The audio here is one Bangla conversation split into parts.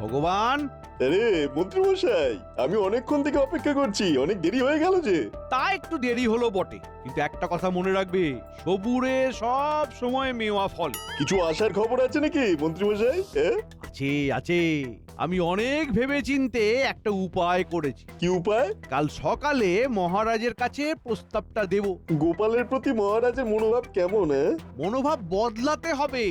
ভগবান। আরে মন্ত্রী মশাই, আমি অনেকক্ষণ থেকে অপেক্ষা করছি, অনেক দেরি হয়ে গেল যে। তা একটু দেরি হলো বটে, কিন্তু একটা কথা মনে রাখবে, সবুরে সব সময় মেওয়া ফল। কিছু আসার খবর আছে নাকি মন্ত্রী মশাই? আছে আছে, আমি অনেক ভেবেচিন্তে একটা উপায় করেছি। কি উপায়? কাল সকালে মহারাজের কাছে প্রস্তাবটা দেব। গোপালের প্রতি মহারাজের মনোভাব কেমন? মনোভাব বদলাতে হবে,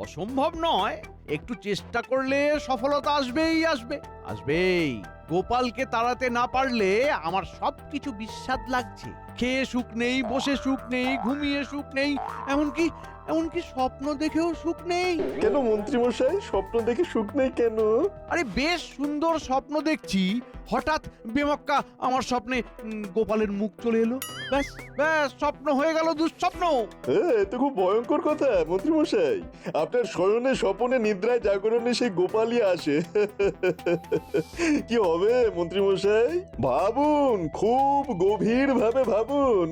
অসম্ভব নয়। একটু চেষ্টা করলে সফলতা আসবেই আসবে, আসবেই। গোপালকে তাড়াতে না পারলে আমার সবকিছু বিস্বাদ লাগছে। খেয়ে সুখ নেই, বসে সুখ নেই, ঘুমিয়ে সুখ নেই, এমনকি এমনকি স্বপ্ন দেখেও সুখ নেই। কেন মন্ত্রী মশাই, স্বপ্ন দেখে সুখ নেই কেন? আরে বেশ সুন্দর স্বপ্ন দেখছি, হঠাৎ বেমক্কা আমার স্বপ্নে গোপালের মুখ চলে এলো। ব্যাস ব্যাস, স্বপ্ন হয়ে গেল দুঃস্বপ্ন। এ তো খুব ভয়ঙ্কর কথা মন্ত্রী মশাই। আপনার শয়নে স্বপনে নিদ্রায় জাগরণে সেই গোপালই আসে। কি হবে মন্ত্রী মশাই? ভাবুন, খুব গভীর ভাবে ভাবুন।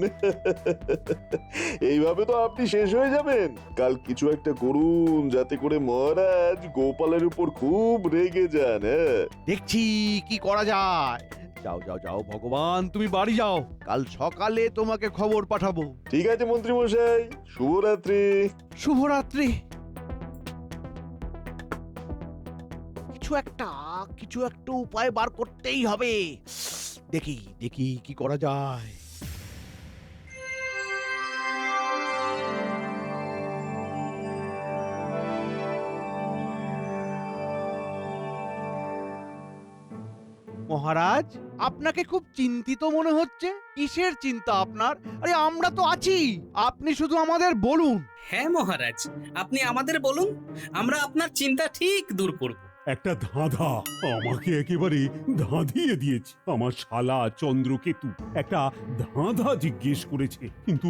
এইভাবে তো আপনি শেষ হয়ে যাবেন। কাল কিছু একটা করুন যাতে করে মহারাজ গোপালের উপর খুব রেগে যান। দেখছি কি করা যায়। যাও যাও যাও ভগবান, তুমি বাড়ি যাও, কাল সকালে তোমাকে খবর পাঠাবো। ঠিক আছে মন্ত্রী মশাই, শুভরাত্রি। শুভরাত্রি। কিছু একটা উপায় বার করতেই হবে। দেখি দেখি কি করা যায়। মহারাজ, আপনাকে খুব চিন্তিত মনে হচ্ছে। কিসের চিন্তা আপনার? আরে আমরা তো আছি, আপনি শুধু আমাদের বলুন। হ্যাঁ মহারাজ, আপনি আমাদের বলুন, আমরা আপনার চিন্তা ঠিক দূর করব। একটা ধাঁধা আমাকে একেবারে ধাঁধিয়ে দিয়েছে। আমার শালা চন্দ্রকেতু একটা ধাঁধা জিজ্ঞেস করেছে, কিন্তু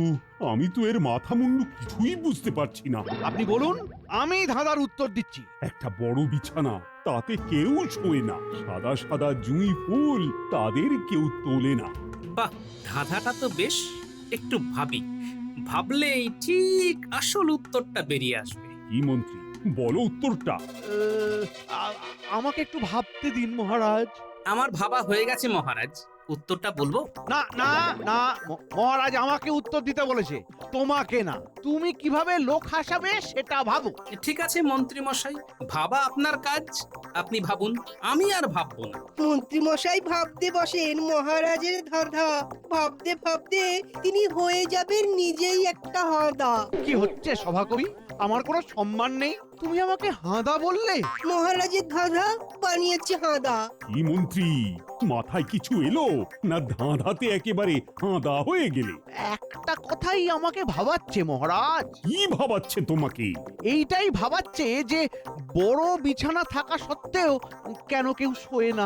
আমি তো এর মাথা মুন্ডু কিছুই বুঝতে পারছি না। আপনি বলুন, আমি ধাঁধার উত্তর দিচ্ছি। একটা বড় বিছানা, তাতে কেউ শোয় না। সাদা সাদা জুঁই ফুল, তাদের কেউ তোলে না। বাহ, ধাঁধাটা তো বেশ, একটু ভাবি, ভাবলেই ঠিক আসল উত্তরটা বেরিয়ে আসবে। কি মন্ত্রী, বলো উত্তরটা। আমাকে একটু ভাবতে দিন মহারাজ। আমার ভাবা হয়ে গেছে মহারাজ, উত্তরটা বলবো? না না না, মহারাজ আমাকে উত্তর দিতে বলেছে, তোমাকে না। তুমি কিভাবে লোক হাসাবে সেটা ভাবো। ঠিক আছে মন্ত্রী মশাই, ভাবা আপনার কাজ, আপনি ভাবুন, আমি আর ভাববো না। মন্ত্রী মশাই ভাবতে বসেন মহারাজের ধাঁধা, ভাবতে ভাবতে তিনি হয়ে যাবেন নিজেই একটা হাঁদা। কি হচ্ছে সভাকবি, আমার কোনো সম্মান নেই, তুমি আমাকে হাঁদা বললে? মহারাজের ধাঁধা বানিয়েছে হাঁদা। কি মন্ত্রী, মাথায় কিছু এলো না ধাঁধাতে একেবারে হাঁদা হয়ে গেলে? একটা কথাই আমাকে ভাবাচ্ছে মহারাজ। কি ভাবাচ্ছে তোমাকে? এইটাই ভাবাচ্ছে যে বড় বিছানা থাকা সত্ত্বেও কেন কেউ শোয় না।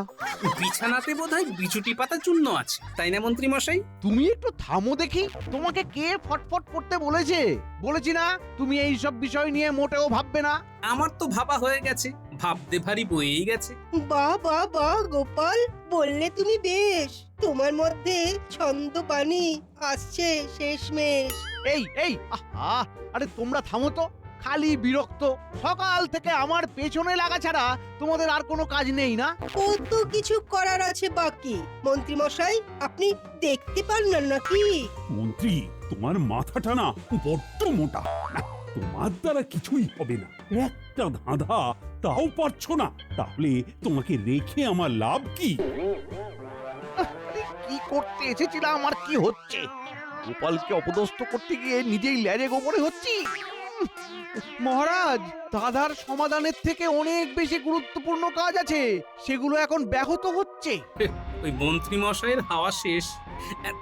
বিছানাতে বোধহয় বিচুটি পাতা চূর্ণ আছে, তাই না মন্ত্রী মশাই? তুমি একটু থামো দেখি, তোমাকে কে ফটফট করতে বলেছে? বলেছি না তুমি এই সব বিষয় নিয়ে মোটেও ভাববে না। আমার তো ভাবা হয়ে গেছে, ভাবতে ভারী বয়েই গেছে। বাহ বাহ বাহ গোপাল, বললে তুমি বেশ। তোমার মধ্যে ছন্দ বাণী আসছে শেষমেশ। এই এই আহা, আরে তোমরা থামো তো, খালি বিরক্ত। সকাল থেকে আমার পেছনে লাগা ছাড়া তোমাদের আর কোনো কাজ নেই না? কত কিছু করার আছে বাকি। মন্ত্রী মশাই, আপনি দেখতে পান না নাকি? মন্ত্রী, তোমার মাথাটা না বড্ড মোটা। না, তোমার দ্বারা কিছুই হবে না। একটা ধাঁধা তাও পারছো না, তাহলে তোমাকে রেখে আমার লাভ কি? কি করতে এসেছিলাম আর কি হচ্ছে? গোপালকে অপদস্থ করতে গিয়ে নিজেই ল্যাজে গোবরে হচ্ছি। মহারাজ, দাদার সমাধানের থেকে অনেক বেশি গুরুত্বপূর্ণ কাজ আছে, সেগুলো এখন ব্যাহত হচ্ছে। ওই মন্ত্রী মশাইয়ের হাওয়া শেষ।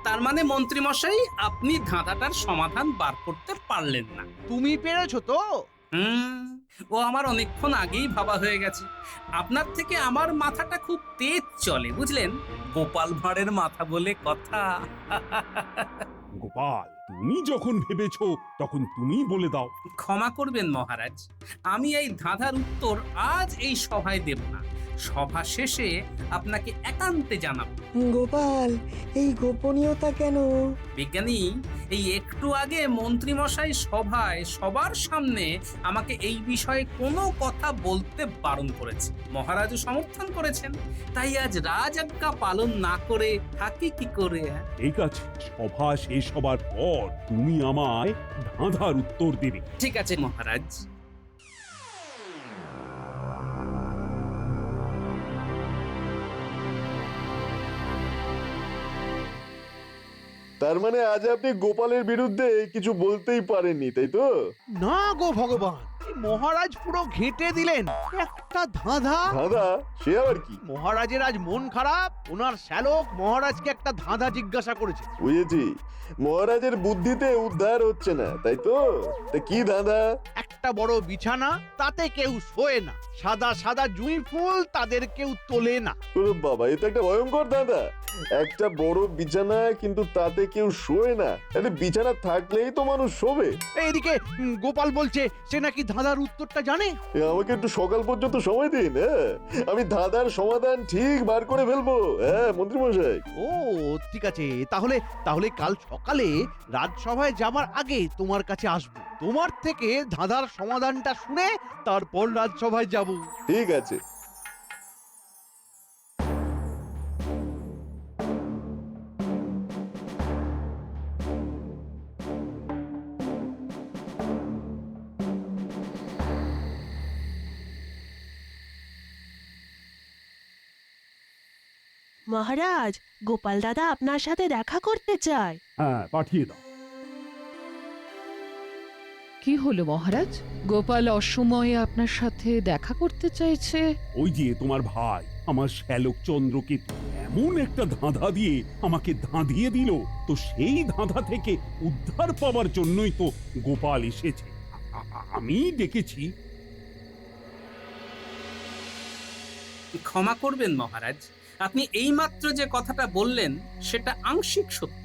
তার মানে মন্ত্রী মশাই, আপনি ধাঁধাটার সমাধান বার করতে পারলেন না। তুমি পেরেছো তো? ও আমার অনেকক্ষণ আগেই ভাবা হয়ে গেছে। আপনার থেকে আমার মাথাটা খুব তেজ চলে, বুঝলেন? গোপাল ভাঁড়ের মাথা বলে কথা। গোপাল, তুমি যখন ভেবেছো তখন তুমি বলে দাও। ক্ষমা করবেন মহারাজ, আমি এই ধাঁধার উত্তর আজ এই সভায় দেব না। সভা শেষে আপনাকে একান্তে জানাবো। গোপাল, এই গোপনীয়তা কেন? বিজ্ঞানী, এই একটু আগে মন্ত্রীমশাই সভায় সবার সামনে আমাকে এই বিষয়ে কোনো কথা বলতে বারণ করেছে। মহারাজও সমর্থন করেছেন, তাই আজ রাজআজ্ঞা পালন না করে থাকি কি করে? ঠিক আছে, সভা শেষ হবার পর তুমি আমায় ধাঁধার উত্তর দেবে। ঠিক আছে মহারাজ। তার মানে আজ আপনি গোপালের বিরুদ্ধে কিছু বলতেই পারেননি, তাই তো? না গো ভগবান, এই মহারাজ পুরো ঘেঁটে দিলেন। একটা ধাঁধা। দাদা, সে আবার কি? মহারাজের আজ মন খারাপ, ওনার শ্যালক মহারাজকে একটা ধাঁধা জিজ্ঞাসা করেছে। বুঝেছি, মহারাজের বুদ্ধিতে উদ্ধার হচ্ছে না, তাই তো? তা কি দাদা? একটা বড় বিছানা, তাতে কেউ শোয় না। সাদা সাদা জুঁই ফুল, তাদের কেউ তোলে না। ওরে বাবা, এ তো একটা ভয়ঙ্কর দাদা। একটা বড় বিছানা, কিন্তু তাতে কেউ শোয় না। আরে বিছানা থাকলেই তো মানুষ শোবে। এইদিকে গোপাল বলছে সে নাকি ধাঁধার উত্তরটা জানে। আমাকে একটু সকাল পর্যন্ত সময় দিন, হ্যাঁ? আমি ধাঁধার সমাধান ঠিক বার করে ফেলবো, হ্যাঁ মন্ত্রী মশাই। ও ঠিক আছে, তাহলে তাহলে কাল সকালে রাজসভায় যাবার আগে তোমার কাছে আসবো। তোমার থেকে ধাঁধার সমাধানটা শুনে তারপর রাজসভায় যাব। ঠিক আছে। মহারাজ, গোপাল দাদা আপনার সাথে দেখা করতে চায়। হ্যাঁ, পাঠিয়ে দাও। কি হলো মহারাজ? গোপাল অসময়ে আপনার সাথে দেখা করতে চাইছে? ওই যে তোমার ভাই, আমার শ্যালক চন্দ্রকেতু এমন একটা ধাঁধা দিয়ে আমাকে ধাঁধিয়ে দিল, তো সেই ধাঁধা থেকে উদ্ধার পাওয়ার জন্যই তো গোপাল এসেছে। আমি ডেকেছি। ক্ষমা করবেন মহারাজ, আপনি এইমাত্র যে কথাটা বললেন সেটা আংশিক সত্য।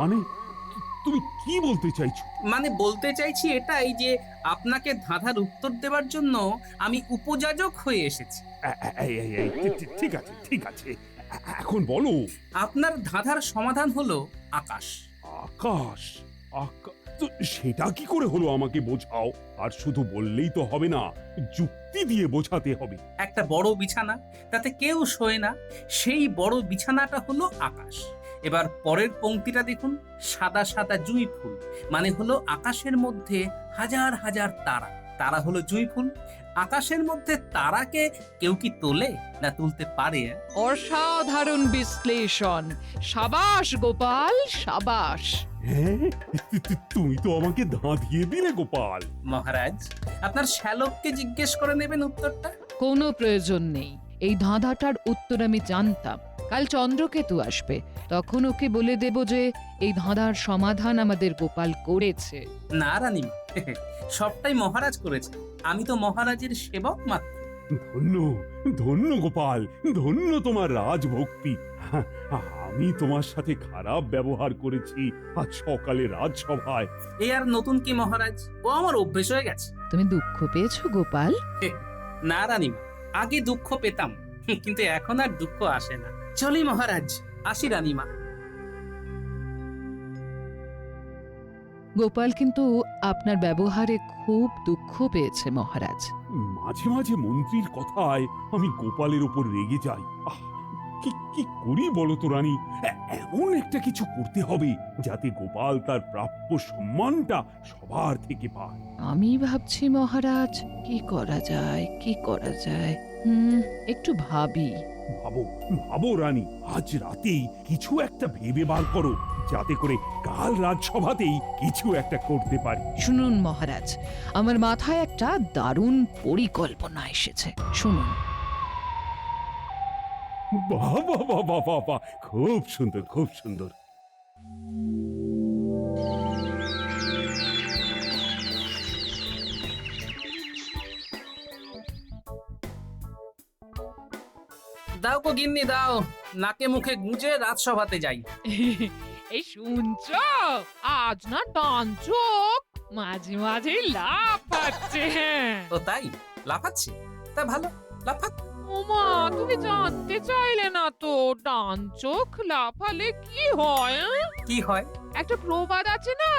মানে তুমি কি বলতে চাইছো? মানে বলতে চাইছি এটাই যে আপনাকে ধাঁধার উত্তর দেওয়ার জন্য আমি উপযাজক হয়ে এসেছি। এই, ঠিক আছে, ঠিক আছে, এখন বলো। আপনার ধাঁধার সমাধান হলো আকাশ। আকাশ? তো সেটা কি করে হলো আমাকে বোঝাও। আর শুধু বললেই তো হবে না, যুক্তি দিয়ে বোঝাতে হবে। একটা বড় বিছানা, তাতে কেউ শোয় না, সেই বড় বিছানাটা হলো আকাশ। এবার পরের পংক্তিটা দেখুন, সাদা সাদা জুঁই ফুল, মানে হলো আকাশের মধ্যে হাজার হাজার তারা। তারা হলো জুঁই ফুল। আকাশের মধ্যে তারাকে কেউ কি তোলে না তুলতে পারে? অসাধারণ বিশ্লেষণ। সাবাস গোপাল, সাবাস। হ্যাঁ, তুমি তো আমাকে ধাঁধিয়ে দিলে গোপাল। মহারাজ, আপনার শ্যালককে জিজ্ঞেস করে নেবেন উত্তরটা। কোনো প্রয়োজন নেই, এই ধাঁধাটার উত্তর আমি জানতাম। কাল চন্দ্রকেতু আসবে, তখন ওকে বলে দেব যে এই ধাঁধার সমাধান আমাদের গোপাল করেছে। না রানীমা, সবটাই মহারাজ করেছে, আমি তো মহারাজের সেবক মাত্র। ধন্য, ধন্য গোপাল, ধন্য তোমার রাজভক্তি। আমি তোমার সাথে খারাপ ব্যবহার করেছি আজ সকালে রাজসভায়। এ আর নতুন কি মহারাজ, ও আমার অভ্যেস হয়ে গেছে। তুমি দুঃখ পেয়েছো গোপাল? না রানীমা, আগে দুঃখ পেতাম, কিন্তু এখন আর দুঃখ আসে না। চলি মহারাজ, আসি রানীমা। গোপাল কিন্তু আপনার ব্যবহারে খুব দুঃখ পেয়েছে মহারাজ। মাঝে মাঝে মন্ত্রীর কথায় আমি গোপালের উপর রেগে যাই। কি কি করি বলো তো রানী? এমন একটা কিছু করতে হবে যাতে গোপাল তার প্রাপ্য সম্মানটা সবার থেকে পায়। আমি ভাবছি মহারাজ, কি করা যায়, কি করা যায়। একটু ভাবি। ভাবো, ভাবো রানী, আজ রাতেই কিছু একটা ভেবে বার করো, যাতে করে কাল রাজসভাতেই কিছু একটা করতে পারি। শুনুন মহারাজ, আমার মাথায় একটা দারুণ পরিকল্পনা এসেছে, শুনুন। বাহ বাহ বাহ বাহ বাহ বাহ, খুব সুন্দর, খুব সুন্দর। দাও গো গিন্নি দাও, নাকে মুখে গুঁজে রাজসভাতে যাই। এই শুনছো, আজ না ডান চোখ মাঝে মাঝে লাফাচ্ছে। ও তাই? লাফাচ্ছি? তা ভালো, লাফাক। ওমা, তুমি জানতে চাইলে না তো ডান চোখ লাফালে কি হয়? কি হয়? একটা প্রবাদ আছে না,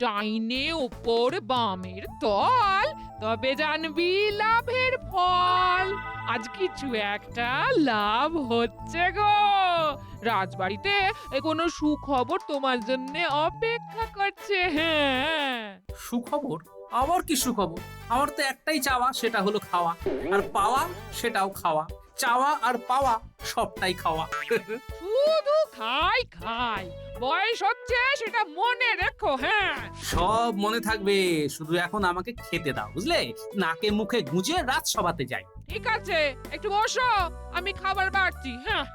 ডাইনে ওপর বামের তল, তবে জানবি লাভের ফল। আজ কিছু একটা লাভ হচ্ছে গো। রাজবাড়িতে কোনো সুখবর তোমার জন্য অপেক্ষা করছে। হ্যাঁ, সুখবর? আবার কি সুখবর? আমার তো একটাই চাওয়া, সেটা হলো খাওয়া, আর পাওয়া সেটাও খাওয়া। চাওয়া আর পাওয়া সবটাই খাওয়া। শুধু খাই খাই, বয়স হচ্ছে সেটা মনে রেখো। হ্যাঁ, সব মনে থাকবে, শুধু এখন আমাকে খেতে দাও, বুঝলে? নাকে মুখে গুঁজে রাত সভাতে যাই। ঠিক আছে, একটু বসো, আমি খাবার বাড়ছি। হ্যাঁ,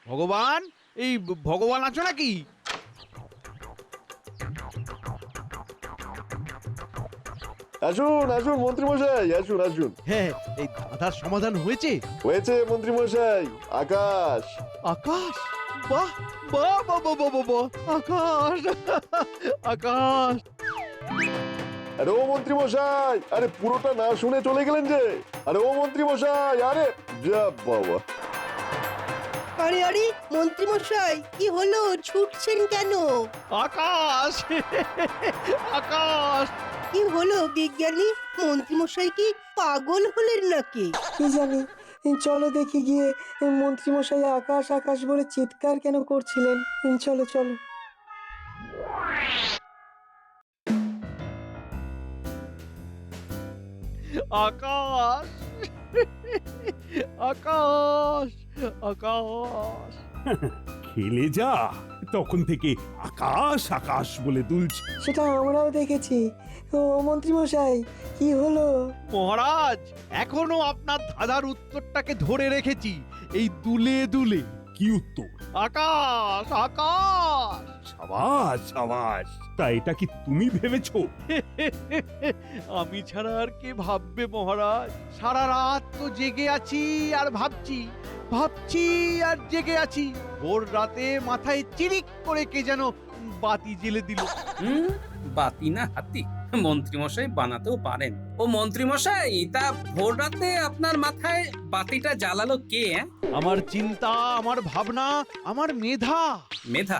ভগবান, এই ভগবান আছো নাকি? আসুন আসুন মন্ত্রী মশাই, আসুন আসুন। হ্যাঁ, এই ধাঁধার সমাধান হয়েছে। হয়েছে মন্ত্রী মশাই। আকাশ। আকাশ, বাহ বাহ বাহ বাহ বাহ বাহ, বাহ, আকাশ আকাশ। আরে ও মন্ত্রী মশাই, আরে পুরোটা না শুনে চলে গেলেন যে। আরে ও মন্ত্রী মশাই, আরে যা বাবা। আরে আরে মন্ত্রী মশাই, কি হলো, ছুটছেন কেন? আকাশ আকাশ। কি হলো বিজ্ঞানী? মন্ত্রী মশাই কি পাগল হলেন নাকি? কি জানি, চলো দেখি গিয়ে মন্ত্রীমশাই আকাশ আকাশ বলে চিৎকার কেন করছিলেন। চলো চলো। আকাশ আকাশ আকাশ। খেলে যা, তখন থেকে আকাশ আকাশ বলে দুলছে। সেটা আমরাও দেখেছি। ও মন্ত্রীমশাই, কি হলো? মহারাজ, এখনো আপনার ধাঁধার উত্তরটাকে ধরে রেখেছি, এই দুলে দুলে। কি উত্তর? আকাশ আকাশ। সাবাস সাবাস। তা এটা কি তুমি ভেবেছো? আমি ছাড়া আর কে ভাববে মহারাজ? সারা রাত তো জেগে আছি আর ভাবছি, ভাবছি আর জেগে আছি। ভোর রাতে মাথায় চিরিক করে কে যেন বাতি জ্বেলে দিল। বাতি না হাতি, মন্ত্রীমশাই বানাতেও পারেন। ও মন্ত্রীমশাই, তা ভোর রাতে আপনার মাথায় বাতিটা জ্বালালো কে? আমার চিন্তা, আমার ভাবনা, আমার মেধা। মেধা?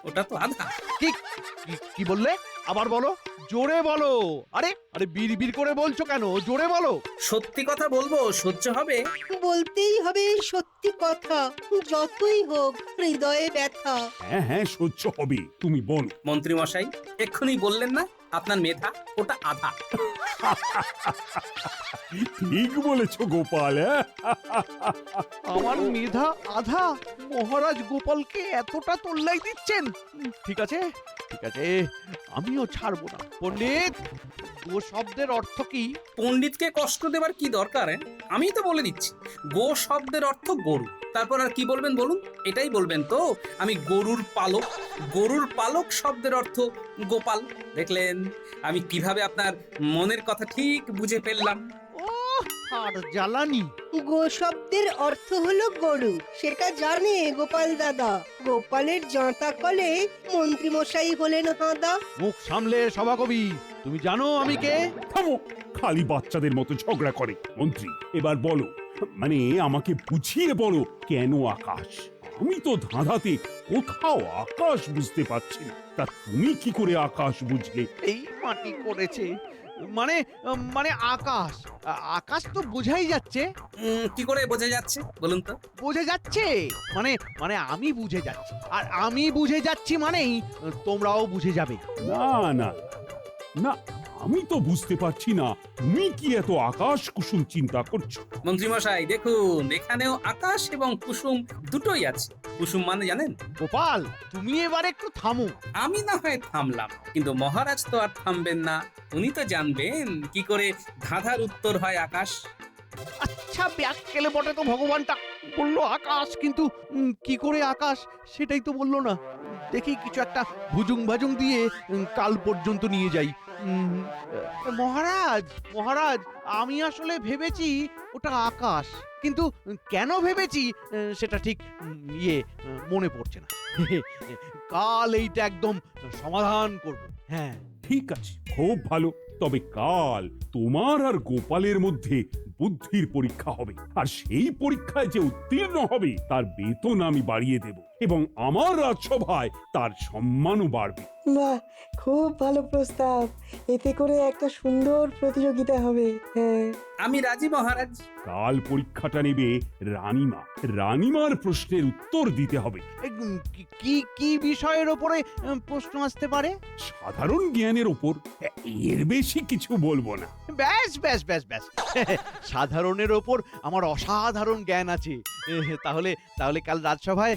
ওটা তো আধা। কি কি বললে? আবার বলো, জোরে বলো। আরে আরে বিড় করে বলছো কেন? জোরে বলো। সত্যি কথা বলবো, সহ্য হবে? বলতেই হবে সত্যি কথা, যতই হোক হৃদয়ে ব্যথা। হ্যাঁ হ্যাঁ, সহ্য হবে, তুমি বলো। মন্ত্রীমশাই, এক্ষুনি বললেন না আপনার মেধা ওটা আধা। ঠিক বলেছো গোপাল। আমার মেধা আধা? মহারাজ গোপালকে এতটা তোল্লাই দিচ্ছেন? ঠিক আছে ঠিক আছে, আমিও ছাড়বো না। পণ্ডিত, গো শব্দের অর্থ কি? পণ্ডিতকে কষ্ট দেবার কি দরকার? আমি তো বলে দিচ্ছি, গো শব্দের অর্থ গরু। তারপর আর কি বলবেন বলুন? এটাই বলবেন তো, আমি গরুর পালক। গরুর পালক শব্দের অর্থ গোপাল। দেখলেন আমি কিভাবে আপনার মনের কথা ঠিক বুঝে ফেললাম। ও, আর জ্বালানি। গো শব্দের অর্থ হলো গরু, সেটা জানে গোপাল দাদা। গোপালের জাঁতা কলে মন্ত্রী মশাই হলেন হাঁদা। মুখ সামলে সভাকবি, তুমি জানো আমি কে? থামো, খালি বাচ্চাদের মতো ঝগড়া করে। মন্ত্রী, এবার বলো, মানে আমাকে বুঝিয়ে বলো, কেন আকাশ? আমি তো ধাঁধাতে কোথাও আকাশ বুঝতে পারছি না। তা তুমি কি করে আকাশ বুঝলে? এই মাটি করেছে, মানে মানে আকাশ। আকাশ তো বোঝাই যাচ্ছে। কি করে বোঝা যাচ্ছে বলুন তো? বুঝে যাচ্ছে মানে মানে আমি বুঝে যাচ্ছি, আর আমি বুঝে যাচ্ছি মানেই তোমরাও বুঝে যাবে। না না না, আমি তো বুঝতে পারছি না তুমি কি এত আকাশ কুসুম চিন্তা করছো। মন্ত্রীমশাই দেখুন, এখানেও আকাশ এবং কুসুম দুটোই আছে। কুসুম মানে জানেন? গোপাল, তুমি এবার একটু থামো। আমি না হয় থামলাম, কিন্তু মহারাজ তো আর থামবেন না। উনি তো জানবেন কি করে ধাঁধার উত্তর হয় আকাশ। আচ্ছা, ব্যাককেলে বটে তো, ভগবানটা বললো আকাশ, কিন্তু কি করে আকাশ সেটাই তো বললো না। দেখি কিছু একটা ভুজুং ভাজুং দিয়ে কাল পর্যন্ত নিয়ে যাই। মহারাজ মহারাজ, আমি আসলে ভেবেছি ওটা আকাশ, কিন্তু কেন ভেবেছি সেটা ঠিক মনে পড়ছে না। কাল এইটা একদম সমাধান করব। হ্যাঁ, ঠিক আছে, খুব ভালো। তবে কাল তোমার আর গোপালের মধ্যে বুদ্ধির পরীক্ষা হবে, আর সেই পরীক্ষায় যে উত্তীর্ণ হবে তার বেতন আমি বাড়িয়ে দেব, এবং আমার রাজসভায় তার সম্মানও বাড়বে। বাহ, খুব ভালো প্রস্তাব। এতে করে একটা সুন্দর প্রতিযোগিতা হবে। হ্যাঁ, আমি রাজি মহারাজ। কাল পরীক্ষাটা নেবে রানীমা। রানীমার প্রশ্নের উত্তর দিতে হবে। কি কি বিষয়ের ওপরে প্রশ্ন আসতে পারে? সাধারণ জ্ঞানের ওপর, এর বেশি কিছু বলবো না। ব্যাস ব্যাস ব্যাস ব্যাস সাধারণের ওপর আমার অসাধারণ জ্ঞান আছে। তাহলে তাহলে কাল রাজসভায়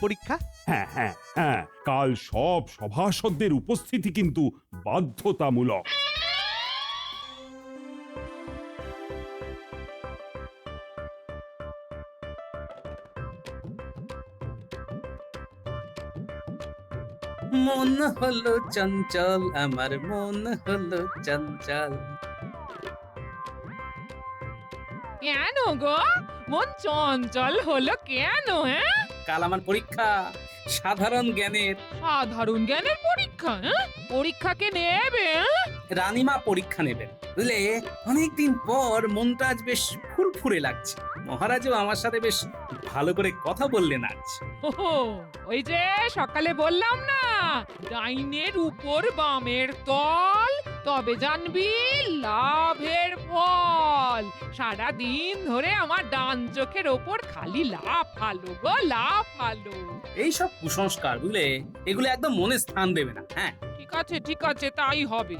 পরীক্ষা। হ্যাঁ হ্যাঁ হ্যাঁ, কাল সব সভাসদদের উপস্থিতি কিন্তু বাধ্যতামূলক। মন হলো চঞ্চল, আমার মন হলো চঞ্চল। কেন গো, মন চঞ্চল হলো কেন? হ্যাঁ, কাল আমার পরীক্ষা সাধারণ জ্ঞানের। সাধারণ জ্ঞানের পরীক্ষা? পরীক্ষা কে নেবে? রানীমা পরীক্ষা নেবেন, বুঝলে? অনেকদিন পর মনটা আজ বেশ ফুরফুরে লাগছে। মহারাজও আমার সাথে বেশ ভালো করে কথা বললেন আজ। ওই যে সকালে বললাম না, ডাইনের উপর বামের তল, তবে জানবি লাভের ফল। সারা দিন ধরে আমার ডান চোখের ওপর খালি লাভ ফালো গো, লাভ ফালো। এইসব কুসংস্কার, বুঝলে, এগুলো একদম মনে স্থান দেবে না। হ্যাঁ, ঠিক আছে, তাই হবে।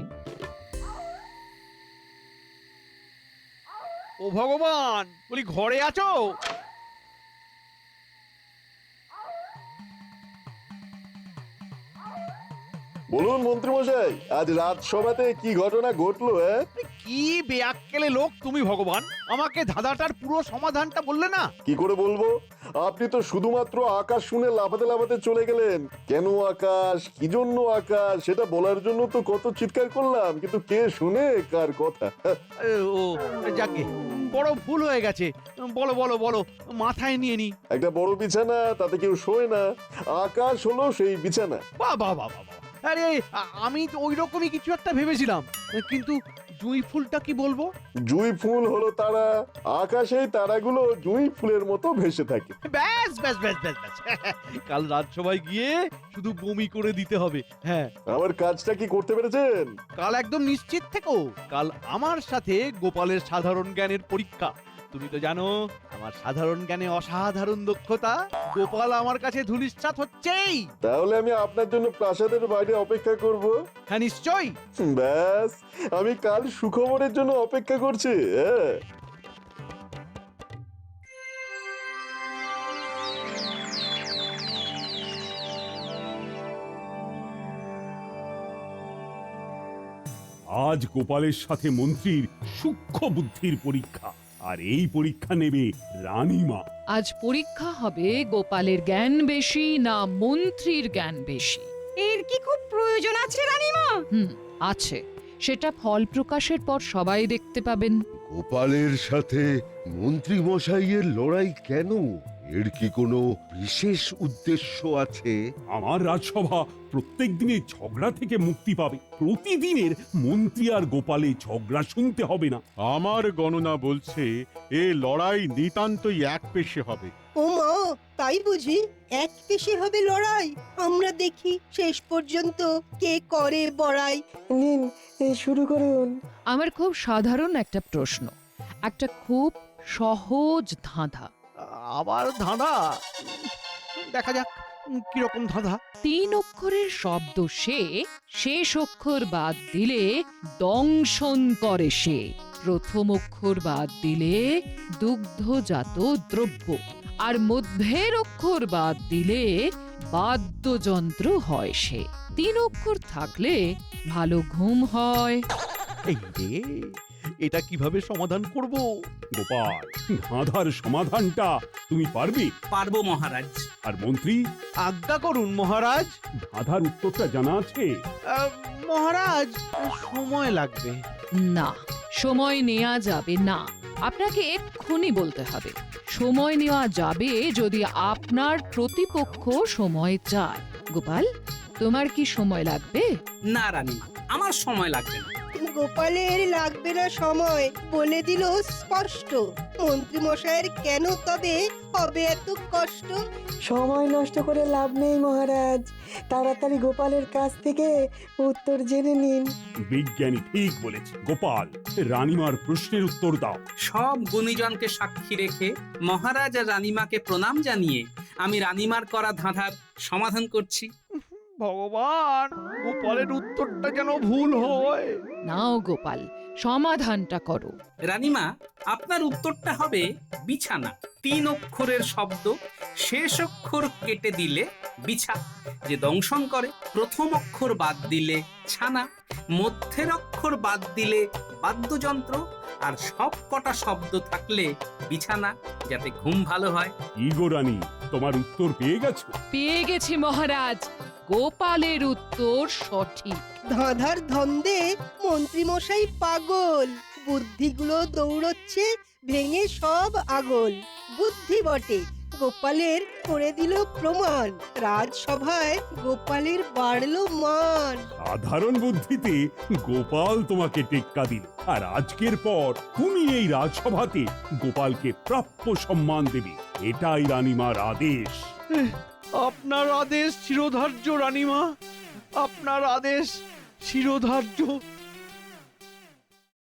ও ভগবান, বলি ঘরে আছো? বলুন মন্ত্রীমশাই, আজ রাজসভাতে কি ঘটনা ঘটলো? কি বেয়াক্কেলে লোক তুমি ভগবান, আমাকে ধাঁধাটার পুরো সমাধানটা বললে না? কি করে বলবো? আপনি তো শুধুমাত্র আকাশ শুনে লাফাতে লাফাতে চলে গেলেন। কেন আকাশ, কি জন্য আকাশ, সেটা বলার জন্য তো কত চিৎকার করলাম, কিন্তু কে শুনে কার কথা? ও যাকে, বড় ভুল হয়ে গেছে। বলো বলো বলো, মাথায় নিয়ে নি। একটা বড় বিছানা, তাতে কেউ শোয় না। আকাশ হলো সেই বিছানা। বাহ বাহ বাহ বাহ বাহ। আরে আমি তো ওই রকমই কিছু একটা ভেবেছিলাম, কিন্তু জুঁই ফুলটা কি বলবো? জুঁই ফুল হলো তারা, আকাশে তারাগুলো জুঁই ফুলের মতো ভেসে থাকে। ব্যাস ব্যাস ব্যাস ব্যাস ব্যাস কাল রাজসভায় গিয়ে শুধু বমি করে দিতে হবে। হ্যাঁ, আমার কাজটা কি করতে পেরেছেন? কাল একদম নিশ্চিত থেকো, কাল আমার সাথে গোপালের সাধারণ জ্ঞানের পরীক্ষা। তুমি তো জানো আমার সাধারণ জ্ঞানে অসাধারণ দক্ষতা। গোপাল আমার কাছে ধূলিসাৎ হচ্ছেই। তাহলে আমি আপনার জন্য প্রাসাদের বাইরে অপেক্ষা করব। হ্যাঁ নিশ্চয়ই। ব্যাস, আমি কাল সুখবরের জন্য অপেক্ষা করছি। হ্যাঁ, আজ গোপালের সাথে মন্ত্রীর সূক্ষ্ম বুদ্ধির পরীক্ষা, আর এই পরীক্ষা নেবে রানীমা। আজ পরীক্ষা হবে গোপালের জ্ঞান বেশি না মন্ত্রীর জ্ঞান বেশি। এর কি খুব প্রয়োজন আছে রানীমা? আছে, সেটা ফল প্রকাশের পর সবাই দেখতে পাবেন। গোপালের সাথে মন্ত্রী মশাইয়ের লড়াই কেন? এর কি কোনো বিশেষ উদ্দেশ্য আছে? আমার রাজসভা প্রত্যেক দিনের ঝগড়া থেকে মুক্তি পাবে। প্রতিদিনের মন্ত্রী আর গোপালে ঝগড়া শুনতে হবে না। আমার গণনা বলছে এ লড়াই নিতান্তই এক পেশে হবে। ও মা, তাই বুঝি? এক পেশে হবে লড়াই? আমরা দেখি শেষ পর্যন্ত কে করে বড়াই। নিন, শুরু করুন। আমার খুব সাধারণ একটা প্রশ্ন, একটা খুব সহজ ধাঁধা। আবার ধাঁধা? দেখা যাক কিরকম ধাঁধা। 3 অক্ষরের শব্দ সে, শেষ অক্ষর বাদ দিলে দংশন করে সে, প্রথম অক্ষর বাদ দিলে দুগ্ধজাত দ্রব্য, আর মধ্যের অক্ষর বাদ দিলে বাদ্যযন্ত্র হয় সে। 3 অক্ষর থাকলে ভালো ঘুম হয়। এই রে, এটা কিভাবে সমাধান করব? গোপাল, ধাঁধার সমাধানটা তুমি পারবে? পারবো মহারাজ। আর মন্ত্রী? আজ্ঞা করুন মহারাজ। ধাঁধার উত্তরটা জানা আছে? মহারাজ, সময় লাগবে। না, সময় নেওয়া যাবে না। আপনাকে এক্ষুনি বলতে হবে। সময় নেওয়া যাবে যদি আপনার প্রতিপক্ষ সময় চায়। গোপাল তোমার কি সময় লাগবে? না রানীমা, আমার সময় লাগবে না। গোপালের লাগবে না সময় বলে দিল স্পষ্ট। মন্ত্রী মশাইয়ের কেন তবে হবে এত কষ্ট? সময় নষ্ট করে লাভ নেই মহারাজ, তাড়াতাড়ি গোপালের কাছ থেকে উত্তর জেনে নিন। বিজ্ঞানী ঠিক বলেছে। গোপাল, রানীমার প্রশ্নের উত্তর দাও। সব গুণীজনকে সাক্ষী রেখে মহারাজ আর রানীমাকে প্রণাম জানিয়ে আমি রানীমার করা ধাঁধার সমাধান করছি। ভগবান, গোপালের উত্তরটা যেন ভুল হয়। নাও গোপাল, সমাধানটা করো। রানীমা, আপনার উত্তরটা হবে বিছানা। 3 অক্ষরের শব্দ, শেষ অক্ষর কেটে দিলে বিছা, যে দংশন করে। প্রথম অক্ষর বাদ দিলে ছানা, মধ্যের অক্ষর বাদ দিলে বাদ্যযন্ত্র, আর সব কটা শব্দ থাকলে বিছানা, যাতে ঘুম ভালো হয়। ইগো রানী, তোমার উত্তর পেয়ে গেছো? পেয়ে গেছি মহারাজ, গোপালের উত্তর সঠিক। ধাঁধার ধন্দে মন্ত্রী মশাই পাগল, বুদ্ধিগুলো দৌড়চ্ছে ভেঙে সব আগল। বুদ্ধি বটে, গোপালের করে দিল প্রমাণ, রাজসভায় গোপালের বাড়লো মান। সাধারণ বুদ্ধিতে গোপাল তোমাকে টেক্কা দিল, আর আজকের পর তুমি এই রাজসভাতে গোপালকে প্রাপ্য সম্মান দেবে, এটাই রানীমার আদেশ। আপনার আদেশ চিরধার্য রানীমা, আপনার আদেশ চিরধার্য।